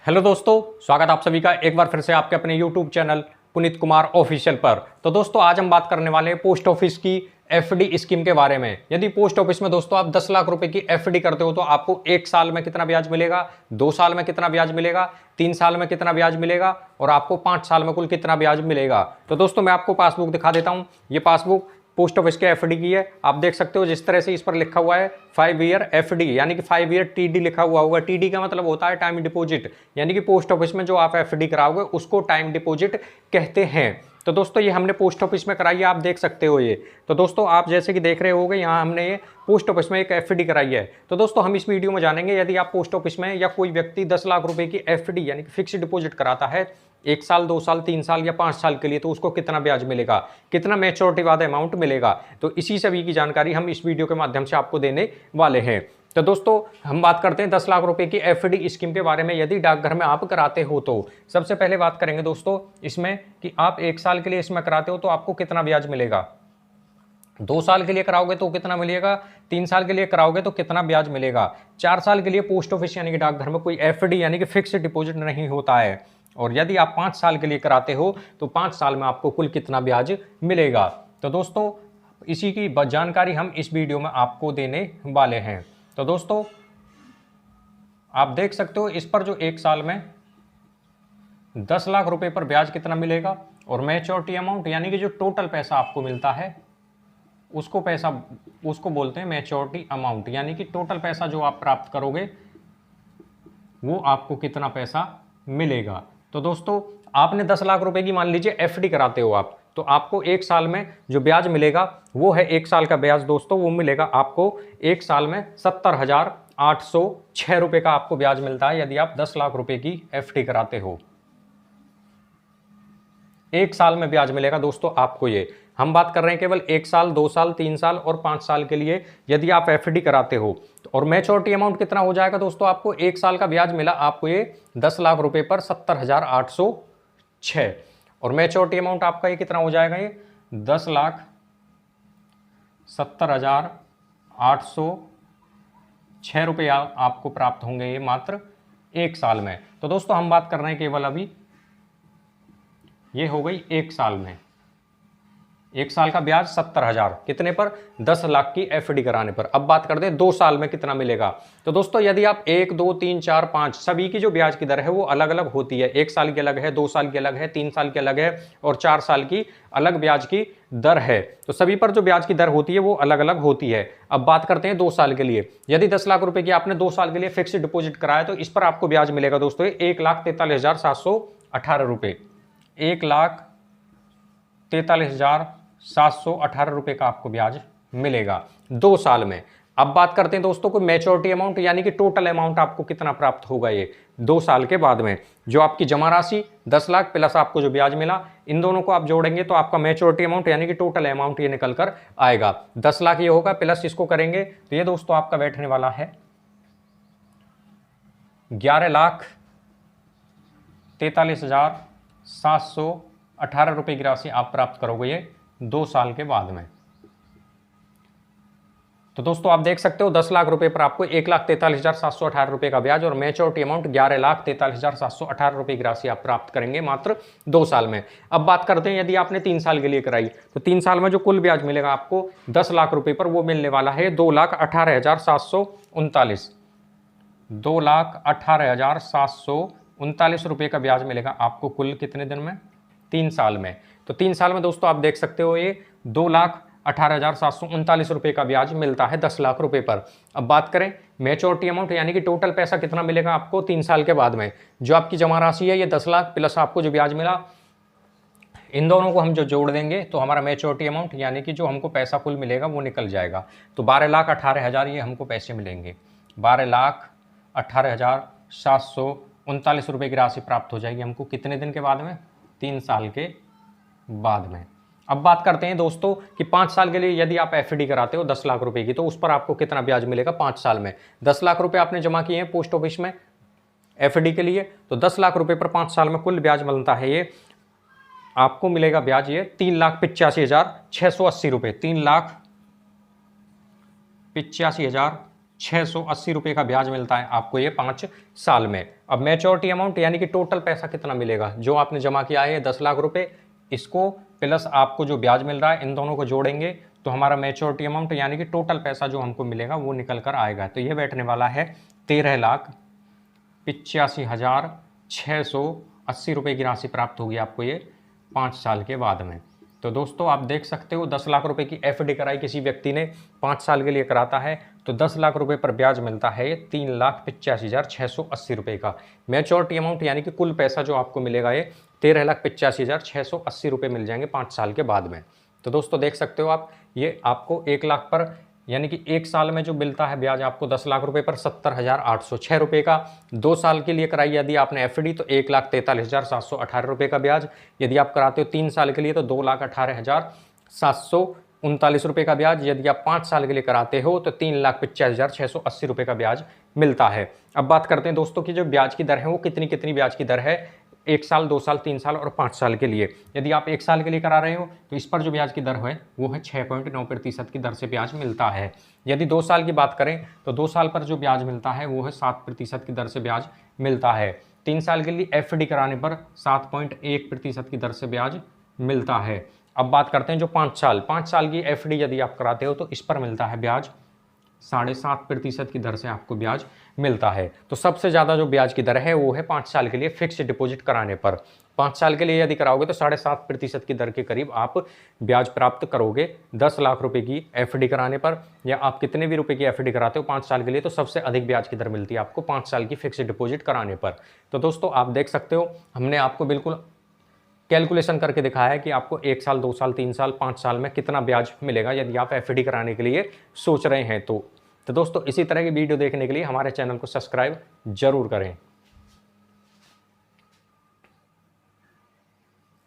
Hello दोस्तों, स्वागत आप सभी का एक बार फिर से आपके अपने YouTube channel Puneet Kumar official पर। तो दोस्तों आज हम बात करने वाले हैं पोस्ट ऑफिस की एफडी स्कीम के बारे में। यदि पोस्ट ऑफिस में दोस्तों आप 10 लाख रुपए की एफडी करते हो तो आपको 1 साल में कितना ब्याज मिलेगा, 2 साल में कितना ब्याज मिलेगा, 3 साल में कितना ब्याज मिलेगा और आपको 5 साल में कुल कितना ब्याज मिलेगा। तो दोस्तों मैं आपको पासबुक दिखा देता हूं। ये पासबुक पोस्ट ऑफिस के एफडी की है। आप देख सकते हो जिस तरह से इस पर लिखा हुआ है 5 ईयर एफडी, यानी कि 5 ईयर टीडी लिखा हुआ होगा। टीडी का मतलब होता है टाइम डिपॉजिट, यानी कि पोस्ट ऑफिस में जो आप एफडी कराओगे उसको टाइम डिपॉजिट कहते हैं। तो दोस्तों ये हमने पोस्ट ऑफिस में कराई है, आप देख सकते हो ये। तो दोस्तों आप जैसे कि देख रहे होगे यहाँ हमने ये पोस्ट ऑफिस में एक एफडी कराई है। तो दोस्तों हम इस वीडियो में जानेंगे यदि आप पोस्ट ऑफिस में या कोई व्यक्ति 10 लाख रुपए की एफडी यानी कि फिक्स्ड डिपॉजिट कराता है 1 साल, 2 साल, 3 साल या 5 साल के लिए, तो उसको कितना ब्याज मिलेगा, कितना मैच्योरिटी बाद अमाउंट मिलेगा। तो इसी सभी की जानकारी हम इस वीडियो के माध्यम से आपको देने वाले हैं। तो दोस्तों हम बात करते हैं 10 लाख रुपए की एफडी स्कीम के बारे में। यदि डाकघर में आप कराते हो तो सबसे पहले बात करेंगे दोस्तों इसमें कि आप 1 साल के लिए इसमें कराते हो तो आपको कितना ब्याज मिलेगा, 2 साल के लिए कराओगे तो कितना मिलेगा, 3 साल के लिए कराओगे तो कितना ब्याज मिलेगा, 4 साल के लिए पोस्ट ऑफिस यानी कि डाकघर में कोई एफडी यानी कि फिक्स्ड डिपॉजिट नहीं होता है, और यदि आप 5 साल के लिए कराते हो तो 5 साल में आपको कुल कितना ब्याज मिलेगा। तो दोस्तों इसी की जानकारी हम इस वीडियो में आपको देने वाले हैं। तो दोस्तों आप देख सकते हो इस पर जो 1 साल में 10 लाख रुपए पर ब्याज कितना मिलेगा और मैच्योरिटी अमाउंट यानी कि जो टोटल पैसा आपको मिलता है उसको बोलते हैं मैच्योरिटी अमाउंट, यानी कि टोटल पैसा जो आप प्राप्त करोगे वो आपको कितना पैसा मिलेगा। तो दोस्तों आपने 10 लाख रुपए की मान लीजिए एफडी कराते हो आप, तो आपको 1 साल में जो ब्याज मिलेगा वो है 1 साल का ब्याज दोस्तों, वो मिलेगा आपको 1 साल में 70,806 रुपए का आपको ब्याज मिलता है यदि आप 10 लाख रुपए की एफडी कराते हो। 1 साल में ब्याज मिलेगा दोस्तों आपको। ये हम बात कर रहे हैं केवल 1 साल, 2 साल, 3 साल और 5 साल के लिए यदि आप एफडी कराते हो। और मैच्योरिटी अमाउंट कितना हो जाएगा दोस्तों, आपको 1 साल का ब्याज मिला आपको ये 10 लाख रुपए पर 70,806, और मैच्योरिटी अमाउंट आपका ये कितना हो जाएगा, ये 10,70,806 रुपये आपको प्राप्त होंगे ये मात्र 1 साल में। तो दोस्तों हम बात कर रहे हैं केवल अभी ये हो गई 1 साल में, 1 साल का ब्याज 70,000 कितने पर, 10 लाख की एफडी कराने पर। अब बात करते हैं 2 साल में कितना मिलेगा। तो दोस्तों यदि आप 1, 2, 3, 4, 5 सभी की जो ब्याज की दर है वो अलग अलग होती है। 1 साल की अलग है, 2 साल की अलग है, 3 साल की अलग है और 4 साल की अलग ब्याज की दर है। तो सभी पर जो ब्याज की दर होती है वो अलग अलग होती है। अब बात करते हैं 2 साल के लिए। यदि 10 लाख रुपए की आपने 2 साल के लिए फिक्स्ड डिपॉजिट कराया तो इस पर आपको ब्याज मिलेगा दोस्तों 1,43,718 रुपये, 1,43,718 रुपये का आपको ब्याज मिलेगा 2 साल में। अब बात करते हैं दोस्तों कोई मैच्योरिटी अमाउंट यानी कि टोटल अमाउंट आपको कितना प्राप्त होगा ये 2 साल के बाद में। जो आपकी जमा राशि 10 लाख प्लस आपको जो ब्याज मिला, इन दोनों को आप जोड़ेंगे तो आपका मैच्योरिटी अमाउंट यानी कि टोटल अमाउंट ये निकल कर आएगा 10 लाख ये होगा, प्लस इसको करेंगे तो ये दोस्तों आपका बैठने वाला है 11,43,718 रुपये की राशि आप प्राप्त करोगे ये 2 साल के बाद में। तो दोस्तों आप देख सकते हो 10 लाख रुपए पर आपको 1,43,718 रुपये का ब्याज और मैच्योरिटी अमाउंट 11,43,718 रुपये की राशि आप प्राप्त करेंगे मात्र 2 साल में। अब बात करते हैं यदि आपने 3 साल के लिए कराई तो 3 साल में जो कुल ब्याज मिलेगा आपको 10 लाख रुपए पर वो मिलने वाला है 2,18,739, 2,18,739 रुपये का ब्याज मिलेगा आपको कुल कितने दिन में, 3 साल में। तो 3 साल में दोस्तों आप देख सकते हो ये 2,18,739 रुपये का ब्याज मिलता है 10 लाख रुपए पर। अब बात करें मैच्योरिटी अमाउंट यानी कि टोटल पैसा कितना मिलेगा आपको 3 साल के बाद में। जो आपकी जमा राशि है ये 10 लाख प्लस आपको जो ब्याज मिला, इन दोनों को हम जो जोड़ देंगे तो हमारा मैच्योरिटी अमाउंट यानी कि जो हमको पैसा कुल मिलेगा वो निकल जाएगा। तो 12,18,000 ये हमको पैसे मिलेंगे, 12,18,739 रुपये की राशि प्राप्त हो जाएगी हमको कितने दिन के बाद में, 3 साल के बाद में। अब बात करते हैं दोस्तों कि 5 साल के लिए यदि आप एफडी कराते हो 10 लाख रुपए की तो उस पर आपको कितना ब्याज मिलेगा 5 साल में। 10 लाख रुपए आपने जमा किए हैं पोस्ट ऑफिस में एफडी के लिए, तो 10 लाख रुपए पर 5 साल में कुल ब्याज मिलता है ये आपको मिलेगा ब्याज ये 3,85,680 रुपये, 3,85,680 ₹680 का ब्याज मिलता है आपको ये 5 साल में। अब मैच्योरिटी अमाउंट यानी कि टोटल पैसा कितना मिलेगा, जो आपने जमा किया है 10 लाख रुपए, इसको प्लस आपको जो ब्याज मिल रहा है, इन दोनों को जोड़ेंगे तो हमारा मैच्योरिटी अमाउंट यानी कि टोटल पैसा जो हमको मिलेगा वो निकल कर आएगा। तो ये बैठने वाला है 13,85,680 रुपये की राशि प्राप्त होगी आपको ये 5 साल के बाद में। तो दोस्तों आप देख सकते हो 10 लाख रुपए की एफडी कराई किसी व्यक्ति ने, 5 साल के लिए कराता है तो 10 लाख रुपए पर ब्याज मिलता है 3,85,680 रुपये का। मैच्योरिटी अमाउंट यानी कि कुल पैसा जो आपको मिलेगा ये 13,85,680 रुपये मिल जाएंगे 5 साल के बाद में। तो दोस्तों देख सकते हो आप, ये आपको 1 लाख पर यानी कि 1 साल में जो मिलता है ब्याज आपको 10 लाख रुपए पर 70,806 रुपये का। 2 साल के लिए कराई यदि आपने एफडी तो 1,43,718 रुपये का ब्याज। यदि आप कराते हो 3 साल के लिए तो 2,18,739 रुपये का ब्याज। यदि आप 5 साल के लिए कराते हो तो 3,85,680 रुपये का ब्याज मिलता है। अब बात करते हैं दोस्तों की जो ब्याज की दर है वो कितनी ब्याज की दर है 1 साल, 2 साल, 3 साल और 5 साल के लिए। यदि आप 1 साल के लिए करा रहे हो तो इस पर जो ब्याज की दर है वो है 6.9% की दर से ब्याज मिलता है। यदि 2 साल की बात करें तो 2 साल पर जो ब्याज मिलता है वो है 7% की दर से ब्याज मिलता है। 3 साल के लिए एफडी कराने पर 7.1% की दर से ब्याज मिलता है। अब बात करते हैं जो 5 साल की एफडी यदि आप कराते हो तो इस पर मिलता है ब्याज 7.5% की दर से आपको ब्याज मिलता है। तो सबसे ज़्यादा जो ब्याज की दर है वो है 5 साल के लिए फिक्स डिपॉजिट कराने पर। 5 साल के लिए यदि कराओगे तो 7.5% की दर के करीब आप ब्याज प्राप्त करोगे 10 लाख रुपए की एफडी कराने पर, या आप कितने भी रुपए की एफडी कराते हो 5 साल के लिए तो सबसे अधिक ब्याज की दर मिलती है आपको 5 साल की फिक्स डिपॉजिट कराने पर। तो दोस्तों आप देख सकते हो हमने आपको बिल्कुल कैलकुलेशन करके दिखाया है कि आपको 1 साल, 2 साल, 3 साल, 5 साल में कितना ब्याज मिलेगा यदि आप एफडी कराने के लिए सोच रहे हैं तो दोस्तों इसी तरह की वीडियो देखने के लिए हमारे चैनल को सब्सक्राइब जरूर करें।